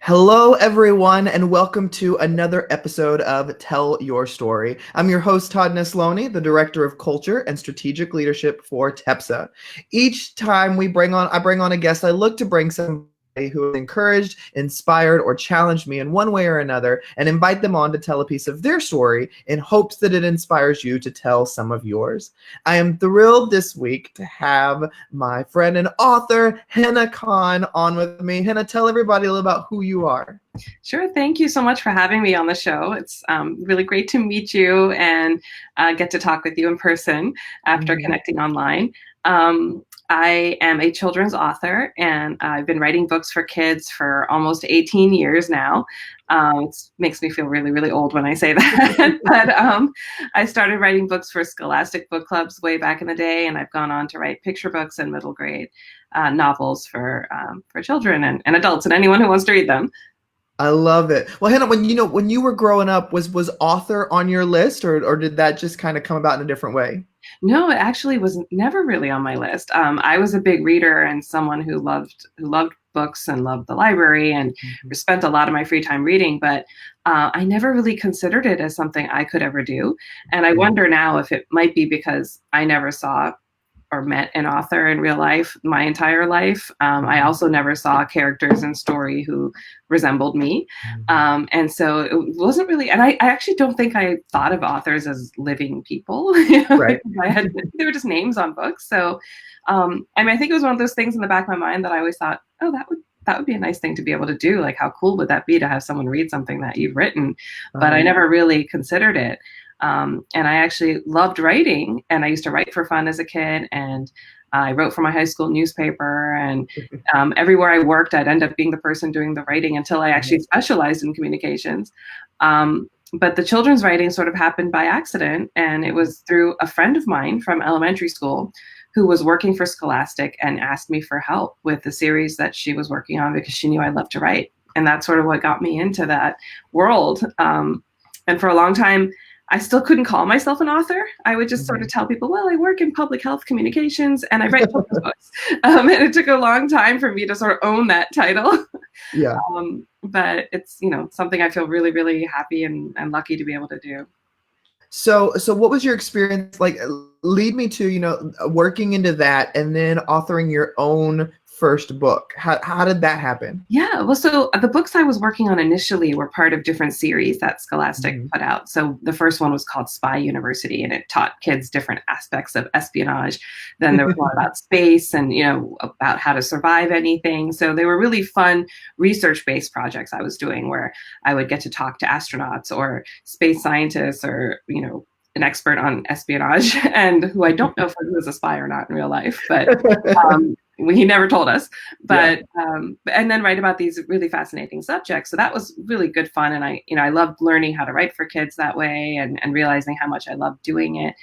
Hello, everyone, and welcome to another episode of Tell Your Story. I'm your host, Todd Nesloni, the Director of Culture and Strategic Leadership for TEPSA. Each time I bring on a guest, I look to bring somebody who has encouraged, inspired, or challenged me in one way or another and invite them on to tell a piece of their story in hopes that it inspires you to tell some of yours. I am thrilled this week to have my friend and author, Hena Khan, on with me. Hena, tell everybody a little about who you are. Sure. Thank you so much for having me on the show. It's really great to meet you and get to talk with you in person after connecting online. I am a children's author, and I've been writing books for kids for almost 18 years now. It makes me feel really, really old when I say that. But I started writing books for scholastic book clubs way back in the day, and I've gone on to write picture books and middle grade novels for children and adults and anyone who wants to read them. I love it. Well, Hannah, when you were growing up, was author on your list, or did that just kind of come about in a different way? No, it actually was never really on my list. I was a big reader and someone who loved books and loved the library and spent a lot of my free time reading, but I never really considered it as something I could ever do. And I wonder now if it might be because I never saw or met an author in real life my entire life. I also never saw characters in story who resembled me. And so it wasn't really, and I actually don't think I thought of authors as living people. Right. They were just names on books. So, I think it was one of those things in the back of my mind that I always thought, oh, that would be a nice thing to be able to do. Like, how cool would that be to have someone read something that you've written? But I never really considered it. And I actually loved writing, and I used to write for fun as a kid, and I wrote for my high school newspaper, and everywhere I worked, I'd end up being the person doing the writing until I actually specialized in communications. But the children's writing sort of happened by accident, and it was through a friend of mine from elementary school who was working for Scholastic and asked me for help with the series that she was working on because she knew I loved to write. And that's sort of what got me into that world. And for a long time, I still couldn't call myself an author. I would just sort of tell people, well, I work in public health communications and I write children's books. And it took a long time for me to sort of own that title. Yeah. But it's, something I feel really, really happy and lucky to be able to do. So what was your experience like? Lead me to, working into that and then authoring your own first book. How did that happen? Yeah, well, so the books I was working on initially were part of different series that Scholastic put out. So the first one was called Spy University, and it taught kids different aspects of espionage. Then there was one about space and, about how to survive anything. So they were really fun research-based projects I was doing where I would get to talk to astronauts or space scientists or, an expert on espionage, and who I don't know if he was a spy or not in real life, but he never told us. But and then write about these really fascinating subjects. So that was really good fun, and I loved learning how to write for kids that way, and realizing how much I loved doing it.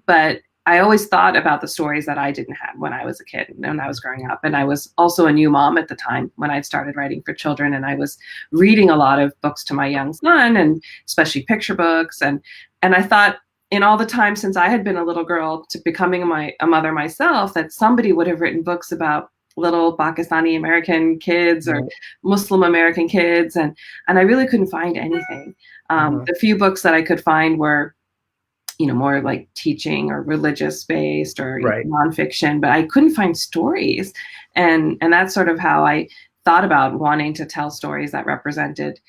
But I always thought about the stories that I didn't have when I was a kid and when I was growing up. And I was also a new mom at the time when I started writing for children. And I was reading a lot of books to my young son, and especially picture books. And I thought in all the time since I had been a little girl to becoming a mother myself, that somebody would have written books about little Pakistani American kids or Muslim American kids. And I really couldn't find anything. The few books that I could find were more like teaching or religious based or nonfiction, but I couldn't find stories. And that's sort of how I thought about wanting to tell stories that represented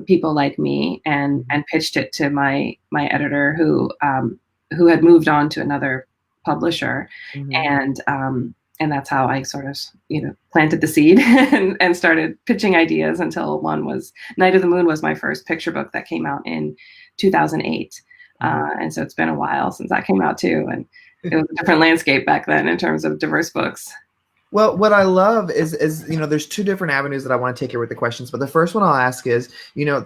people like me, and pitched it to my editor who had moved on to another publisher. And that's how I sort of, planted the seed and started pitching ideas until one was Night of the Moon was my first picture book that came out in 2008. And so it's been a while since that came out too. And it was a different landscape back then in terms of diverse books. Well, what I love is there's two different avenues that I want to take here with the questions. But the first one I'll ask is,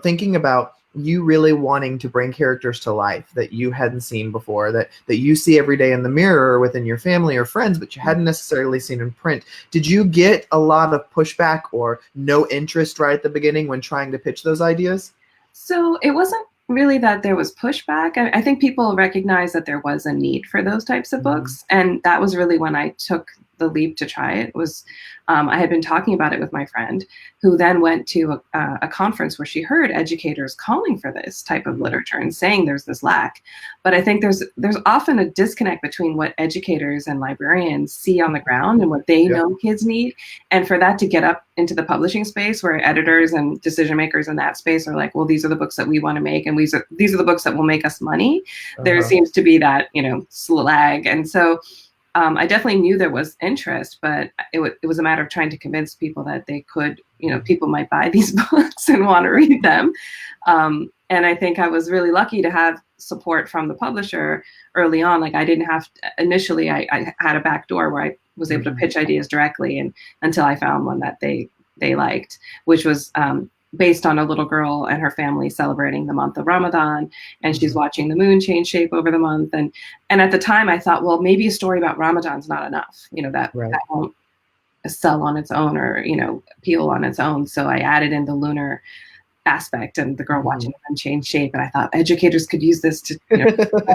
thinking about you really wanting to bring characters to life that you hadn't seen before, that you see every day in the mirror within your family or friends, but you hadn't necessarily seen in print. Did you get a lot of pushback or no interest right at the beginning when trying to pitch those ideas? So it wasn't really that there was pushback. I think people recognized that there was a need for those types of books. And that was really when I took the leap to try it was I had been talking about it with my friend, who then went to a conference where she heard educators calling for this type of literature and saying there's this lack. But I think there's often a disconnect between what educators and librarians see on the ground and what they know kids need. And for that to get up into the publishing space, where editors and decision makers in that space are like, well, these are the books that we want to make, and these are the books that will make us money. There seems to be that, slag. And so I definitely knew there was interest, but it was a matter of trying to convince people that they could, people might buy these books and want to read them. And I think I was really lucky to have support from the publisher early on. Like I didn't have to, initially, I had a back door where I was able to pitch ideas directly, and until I found one that they liked, which was based on a little girl and her family celebrating the month of Ramadan, and she's watching the moon change shape over the month. And at the time I thought, well, maybe a story about Ramadan's not enough, that won't sell on its own or, appeal on its own. So I added in the lunar aspect and the girl watching the moon change shape. And I thought educators could use this to,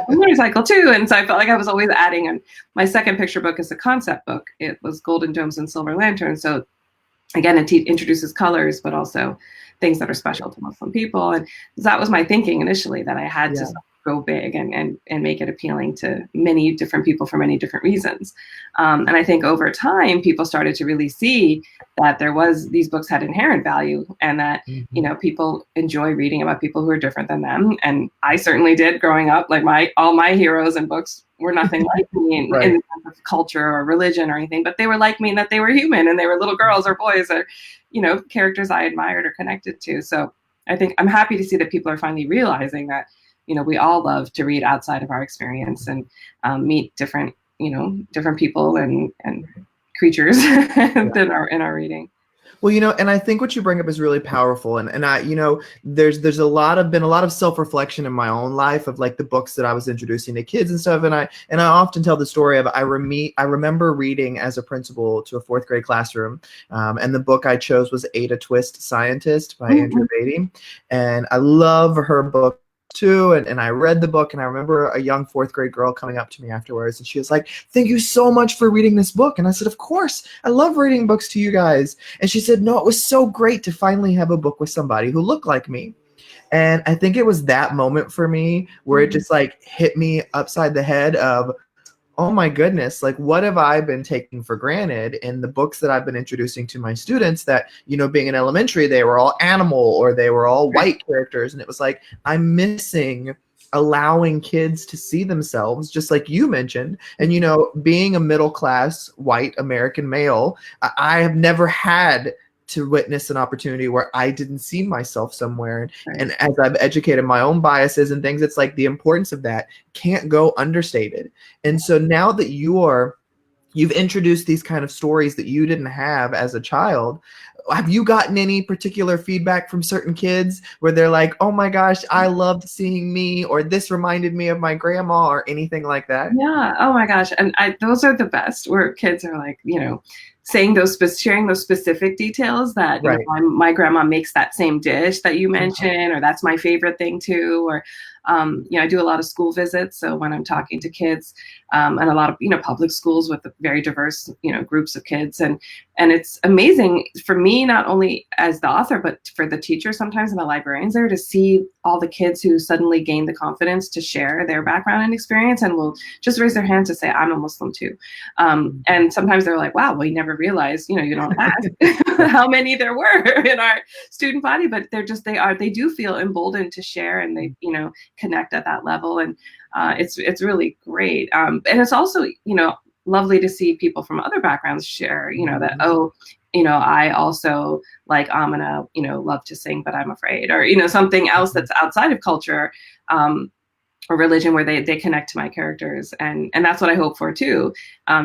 lunar cycle too. And so I felt like I was always adding. And my second picture book is a concept book. It was Golden Domes and Silver Lanterns. So again, it introduces colors, but also things that are special to Muslim people. And that was my thinking initially, that I had to go big and make it appealing to many different people for many different reasons. And I think over time, people started to really see that these books had inherent value, and that, people enjoy reading about people who are different than them. And I certainly did growing up. Like all my heroes and books were nothing like me in the sense of culture or religion or anything, but they were like me in that they were human, and they were little girls or boys or, characters I admired or connected to. So I think I'm happy to see that people are finally realizing that, we all love to read outside of our experience and meet different people and creatures in our reading. Well, and I think what you bring up is really powerful. And I, there's been a lot of self-reflection in my own life of like the books that I was introducing to kids and stuff. And I often tell the story of I remember reading as a principal to a fourth grade classroom. And the book I chose was Ada Twist, Scientist by Andrew Beatty. And I love her book too, and I read the book, and I remember a young fourth grade girl coming up to me afterwards, and she was like, "Thank you so much for reading this book." And I said, "Of course, I love reading books to you guys." And she said, "No, it was so great to finally have a book with somebody who looked like me." And I think it was that moment for me where it just like hit me upside the head of, oh my goodness, like what have I been taking for granted in the books that I've been introducing to my students that, being in elementary, they were all animal or they were all white characters. And it was like, I'm missing allowing kids to see themselves, just like you mentioned. And, being a middle-class white American male, I have never had to witness an opportunity where I didn't see myself somewhere. And as I've educated my own biases and things, it's like the importance of that can't go understated. And so now that you've introduced these kind of stories that you didn't have as a child, have you gotten any particular feedback from certain kids where they're like, "Oh my gosh, I loved seeing me," or "This reminded me of my grandma," or anything like that? Yeah. Oh my gosh. And those are the best, where kids are like, sharing those specific details that my grandma makes that same dish that you mentioned, or that's my favorite thing too. Or, I do a lot of school visits. So when I'm talking to kids, and a lot of, public schools with very diverse, groups of kids, and it's amazing for me, not only as the author, but for the teachers sometimes and the librarians there, to see all the kids who suddenly gain the confidence to share their background and experience and will just raise their hand to say, "I'm a Muslim too." And sometimes they're like, "Wow, well, you never realized, you don't ask how many there were in our student body," but they do feel emboldened to share, and they, connect at that level. And it's really great. And it's also, lovely to see people from other backgrounds share, that, I also like Amina, love to sing, but I'm afraid, or, something else that's outside of culture, or religion, where they connect to my characters. And that's what I hope for too,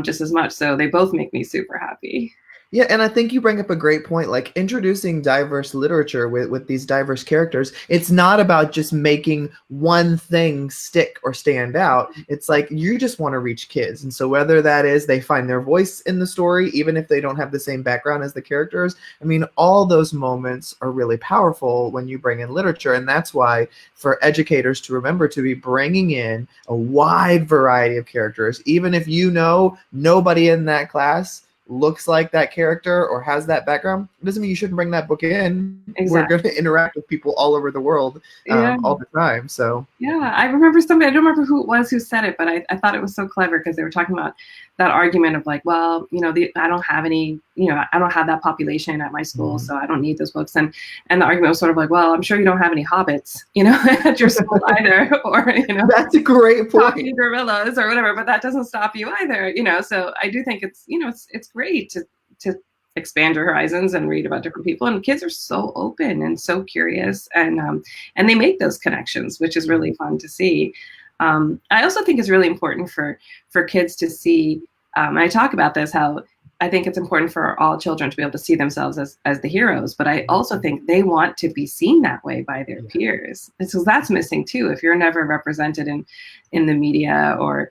just as much. So they both make me super happy. Yeah, and I think you bring up a great point. Like introducing diverse literature with these diverse characters, it's not about just making one thing stick or stand out. It's like you just want to reach kids. And so whether that is they find their voice in the story, even if they don't have the same background as the characters, I mean, all those moments are really powerful when you bring in literature. And that's why for educators to remember to be bringing in a wide variety of characters, even if you know nobody in that class looks like that character or has that background, it doesn't mean you shouldn't bring that book in. We're Exactly. going to interact with people all over the world Yeah. all the time. So, Yeah, I remember somebody, I don't remember who it was who said it, but I thought it was so clever because they were talking about that argument of like, well, I don't have any, I don't have that population at my school, mhm. so I don't need those books. And the argument was sort of like, well, I'm sure you don't have any hobbits, at your school either, or, That's a great point. talking gorillas or whatever, but that doesn't stop you either, So I do think it's great to expand your horizons and read about different people. And kids are so open and so curious, and they make those connections, which is really fun to see. I also think it's really important for kids to see. And I talk about this, how I think it's important for all children to be able to see themselves as the heroes, but I also think they want to be seen that way by their peers. And so that's missing too. If you're never represented in the media or,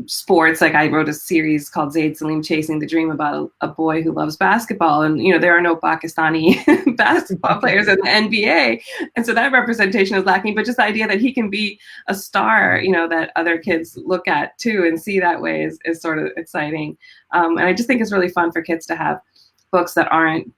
sports, like I wrote a series called Zaid Salim Chasing the Dream about a boy who loves basketball, and there are no Pakistani basketball players in the NBA, and so that representation is lacking. But just the idea that he can be a star, that other kids look at too and see that way is sort of exciting. And I just think it's really fun for kids to have books that aren't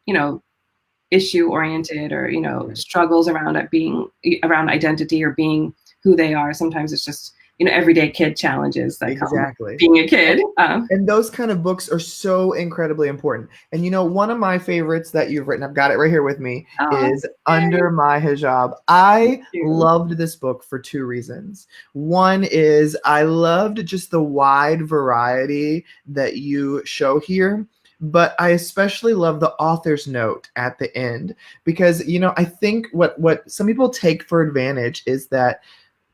issue oriented or struggles around it being around identity or being who they are. Sometimes it's just everyday kid challenges that come with being a kid. And those kind of books are so incredibly important. And one of my favorites that you've written, I've got it right here with me, is Under My Hijab. I loved this book for two reasons. One is I loved just the wide variety that you show here. But I especially love the author's note at the end because, I think what some people take for advantage is that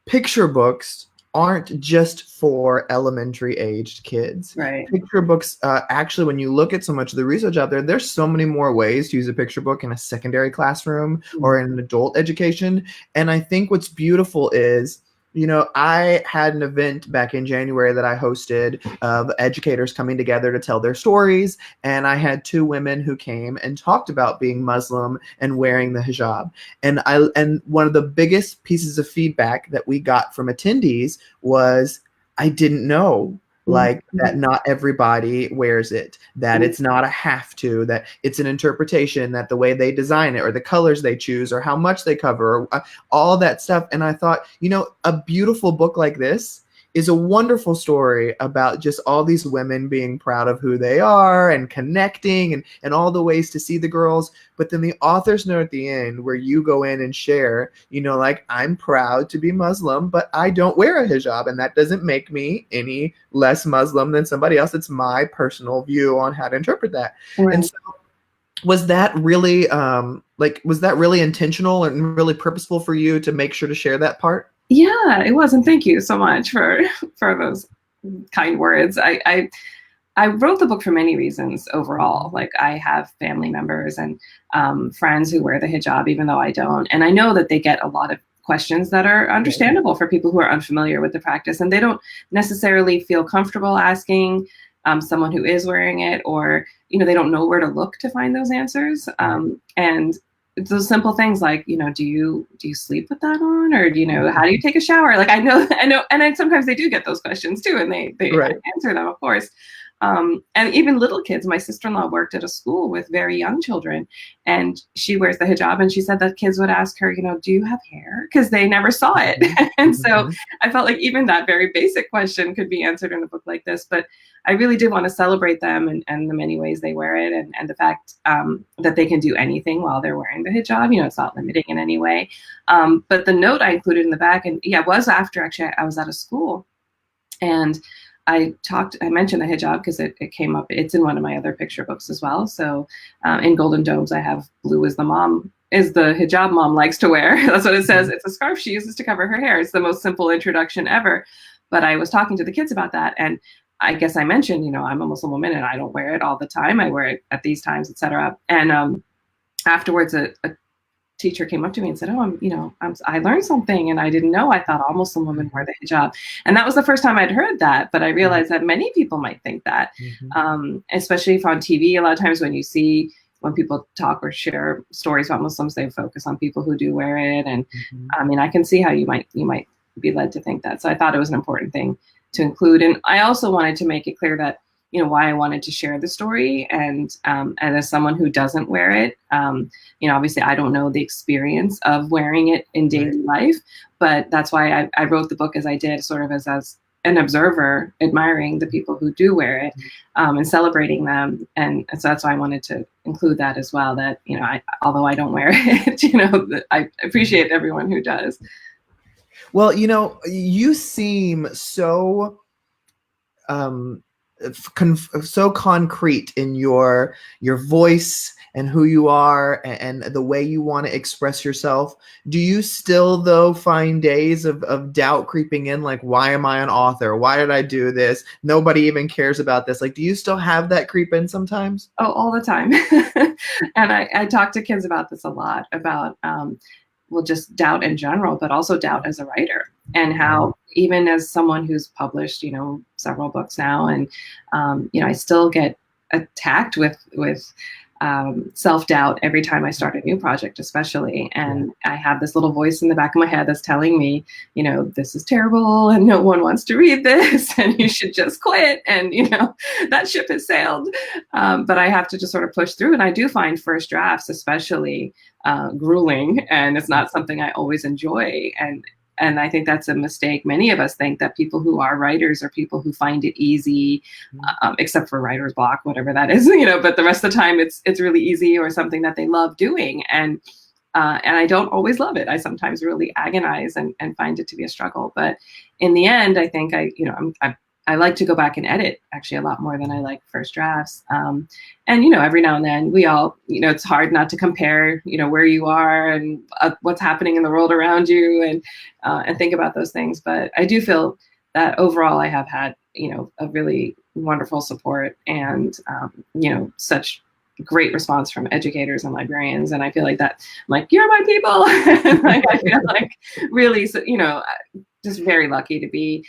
picture books aren't just for elementary aged kids. Right. Picture books, actually, when you look at so much of the research out there, there's so many more ways to use a picture book in a secondary classroom or in an adult education. And I think what's beautiful is, I had an event back in January that I hosted of educators coming together to tell their stories. And I had two women who came and talked about being Muslim and wearing the hijab. And one of the biggest pieces of feedback that we got from attendees was, I didn't know that not everybody wears it, that it's not a have to, that it's an interpretation, that the way they design it or the colors they choose or how much they cover, all that stuff. And I thought, a beautiful book like this is a wonderful story about just all these women being proud of who they are and connecting and all the ways to see the girls. But then the author's note at the end where you go in and share, I'm proud to be Muslim, but I don't wear a hijab. And that doesn't make me any less Muslim than somebody else. It's my personal view on how to interpret that. Right. And so was that really intentional and really purposeful for you to make sure to share that part? Yeah, it was. And thank you so much for those kind words. I wrote the book for many reasons overall. Like I have family members and friends who wear the hijab, even though I don't. And I know that they get a lot of questions that are understandable for people who are unfamiliar with the practice. And they don't necessarily feel comfortable asking someone who is wearing it, or, they don't know where to look to find those answers. And those simple things like, do you sleep with that on, or how do you take a shower? Like I know, and sometimes they do get those questions too, and they answer them, of course. And even little kids. My sister-in-law worked at a school with very young children, and she wears the hijab, and she said that kids would ask her, do you have hair? Because they never saw it. And so I felt like even that very basic question could be answered in a book like this. But I really did want to celebrate them and the many ways they wear it, and the fact that they can do anything while they're wearing the hijab. It's not limiting in any way. But the note I included in the back, and it was after actually I was at a school, and I mentioned the hijab because it came up. It's in one of my other picture books as well. So in Golden Domes, I have blue is the hijab mom likes to wear. That's what it says. It's a scarf she uses to cover her hair. It's the most simple introduction ever. But I was talking to the kids about that, and I guess I mentioned, I'm a Muslim woman and I don't wear it all the time. I wear it at these times, etc. And afterwards, a teacher came up to me and said, "Oh, I learned something, and I didn't know. I thought all Muslim women wear the hijab," and that was the first time I'd heard that. But I realized that many people might think that, especially if on TV. A lot of times when people talk or share stories about Muslims, they focus on people who do wear it, and I mean, I can see how you might be led to think that. So I thought it was an important thing to include, and I also wanted to make it clear that why I wanted to share the story, and as someone who doesn't wear it, obviously I don't know the experience of wearing it in daily life, but that's why I wrote the book as I did, sort of as an observer, admiring the people who do wear it, and celebrating them, and so that's why I wanted to include that as well. That although I don't wear it, I appreciate everyone who does. Well, you seem so so concrete in your voice and who you are and the way you want to express yourself. Do you still, though, find days of doubt creeping in? Like, why am I an author? Why did I do this? Nobody even cares about this. Like, do you still have that creep in sometimes? Oh, all the time. And I talk to kids about this a lot, about just doubt in general, but also doubt as a writer, and how even as someone who's published, several books now, and I still get attacked with self-doubt every time I start a new project, especially. And I have this little voice in the back of my head that's telling me, this is terrible and no one wants to read this and you should just quit. And, that ship has sailed. But I have to just sort of push through. And I do find first drafts especially grueling, and it's not something I always enjoy. And I think that's a mistake. Many of us think that people who are writers are people who find it easy, except for writer's block, whatever that is, but the rest of the time it's really easy, or something that they love doing. And I don't always love it. I sometimes really agonize and find it to be a struggle. But in the end, I think I like to go back and edit actually a lot more than I like first drafts. And, every now and then we all, it's hard not to compare, where you are and what's happening in the world around you, and think about those things. But I do feel that overall I have had, a really wonderful support, and, such great response from educators and librarians. And I feel like that, I'm like, you're my people. Like, I feel like really, just very lucky to be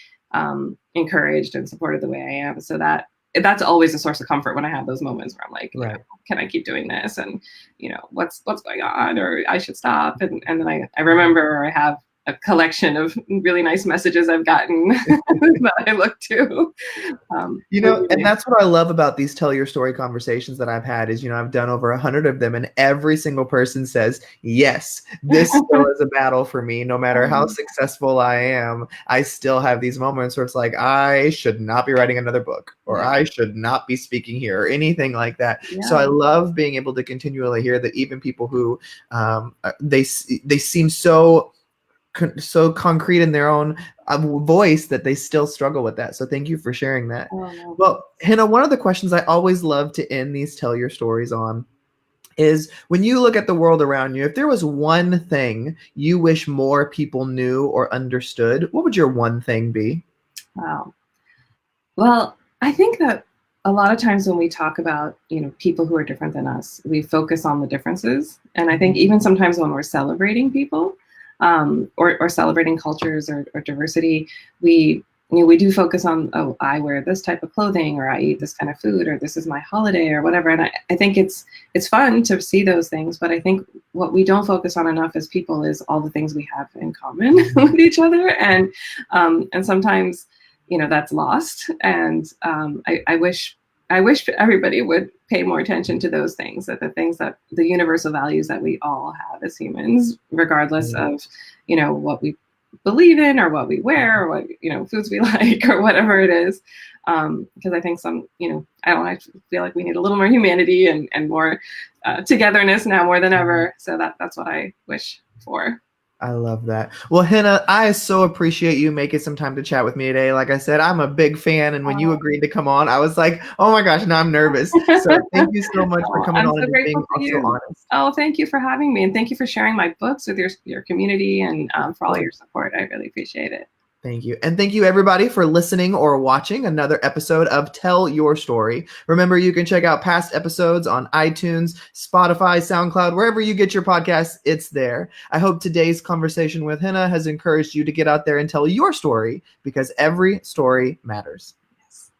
encouraged and supported the way I am. So that's always a source of comfort when I have those moments where I'm like, can I keep doing this? And, what's going on, or I should stop. And then I remember I have a collection of really nice messages I've gotten that I look to. And that's what I love about these Tell Your Story conversations that I've had is, I've done over 100 of them, and every single person says, yes, this still is a battle for me. No matter how successful I am, I still have these moments where it's like, I should not be writing another book, or I should not be speaking here, or anything like that. So I love being able to continually hear that even people who they seem so concrete in their own voice that they still struggle with that. So thank you for sharing that. Well, Hena, one of the questions I always love to end these Tell Your Stories on is, when you look at the world around you, if there was one thing you wish more people knew or understood, what would your one thing be? Wow. Well, I think that a lot of times when we talk about, people who are different than us, we focus on the differences. And I think even sometimes when we're celebrating people, or celebrating cultures or diversity, we do focus on, oh, I wear this type of clothing, or I eat this kind of food, or this is my holiday, or whatever. And I think it's fun to see those things, but I think what we don't focus on enough as people is all the things we have in common with each other. And sometimes, that's lost. And I wish everybody would pay more attention to those things, that the universal values that we all have as humans, regardless of, what we believe in, or what we wear, or what, foods we like, or whatever it is. Because I think I feel like we need a little more humanity and more togetherness now more than ever. So that's what I wish for. I love that. Well, Hena, I so appreciate you making some time to chat with me today. Like I said, I'm a big fan, and when you agreed to come on, I was like, oh my gosh, now I'm nervous. So thank you so much for coming on and being so honest. Oh, thank you for having me, and thank you for sharing my books with your community, and for all your support. I really appreciate it. Thank you. And thank you, everybody, for listening or watching another episode of Tell Your Story. Remember, you can check out past episodes on iTunes, Spotify, SoundCloud, wherever you get your podcasts, it's there. I hope today's conversation with Hena has encouraged you to get out there and tell your story, because every story matters. Yes.